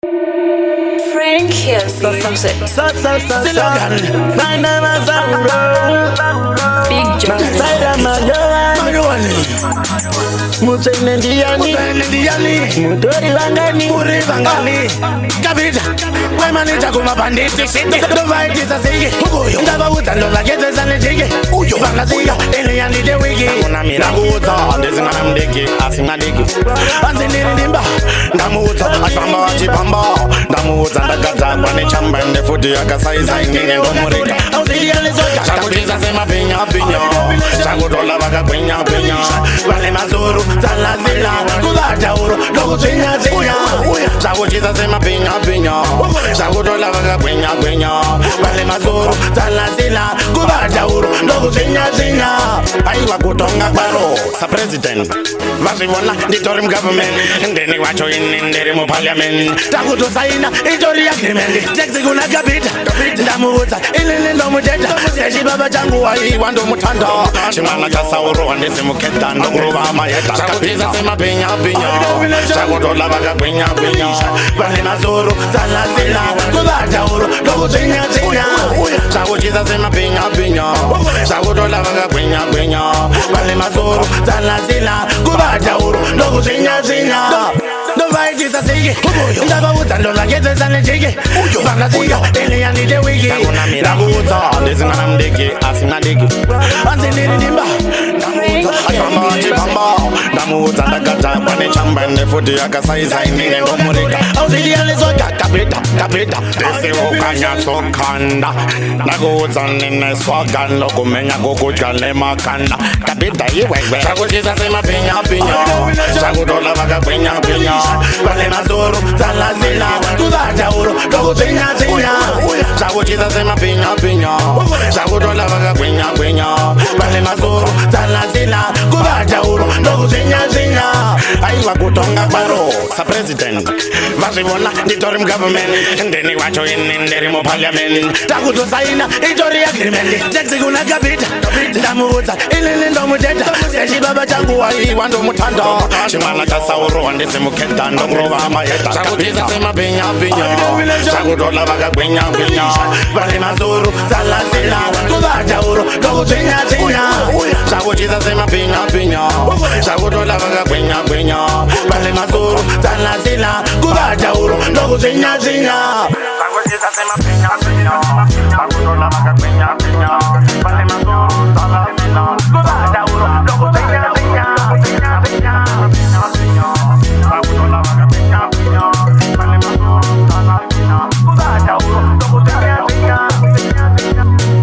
Frank here, so Big John. Mutene ndiani Mutori vangani Kapita Wemanita kuma banditi shiki Dovaitisa siki Ndava uta lola keze zane jiki Vanga zika Eliani de wiki Namu uta Ndezingana mdiki Asinga diki Anziniri nimba Namu uta Ashamba wachipamba Namu uta ndakata Kwane chamba Nde futi akasaiza Ingenge ndomurika Auzilia lizoka Shakutiza sema pinya Shakutola waka pinya Wale mazuru Zala zila Kubata uro Loku chinya Shakuchiza sema pinya Shakutola waka pinya Wale mazuru Zala zila Kubata uro Loku chinya Aiwa kutonga kwaro Sa president Vasivona Nditorim government Ndeni wacho Nderi mu parliament Takuto saina Itori agreement Texi kuna kapita Ndamuuza Ilini ndo muteta Seshi baba changu Aiwa ndo mutanda Chimana kasauro Wandisi muketa Ndonguruva amayeta Shakutiza sema pinya Shakutola waka pinya Wale mazuru Zala zila Kubata uro Loku chinya Shakutiza sema pinya Shakutola waka pinya Wale mazuru Zala zila Kubata uro Loku chinya Dovaitisa siki Ndava uta lola keze zane jiki Vanga zika Eliani de wiki Namu uta Ndezingana mdiki Asinga diki Anziniri nimba Namu uta Ashamba wachipamba Namu uta ndakata Kwane chamba Nde futi akasaiza Ingenge ndomurika Auzilia lizoka Kapita Desi ukanya sokanda Naku uta nene swaganda Kumenya kukucha lemakanda Kapita iwewe Shakuchiza sema pinya Shakutola waka pinya Wale mazuru Zala zila Kubata uro Loku chinya Shakuchiza sema pinya Shakutola waka pinya Wale mazuru Zala zila Kubata uro Loku chinya Aiwa kutonga kwaro Sa president Vasivona Nditorim government Ndeni wacho Nderi mu parliament Takuto saina Itori agreement Texi kuna kapita Ndamuuza Ilini ndo muteta Seshi baba changu Aiwa ndo mutanda Chimana kasauro Wandisi muketa Ndonguruva amayeta Shakutiza sema pinya Shakutola waka pinya Wale mazuru Zala zila Kubata uro Loku chinya Shakutiza sema pinya Shakutola waka pinya Wale mazuru Zala zila Kubata uro Loku chinya Shakutiza sema pinya Shakutola waka pinya Wale mazuru Zala zila Kubata uro Loku chinya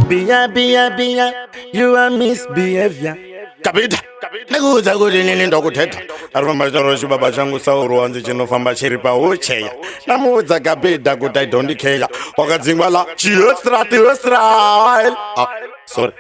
Bia, you are misbehavior. Kapita Nekuza kuti nini ndokuteta Arumba choroshi baba changu sauro Wanzi chinofamba chiri pa ucheya Namuudza kapita kuti I don't care Wakadzingwa la Chiostra Sorry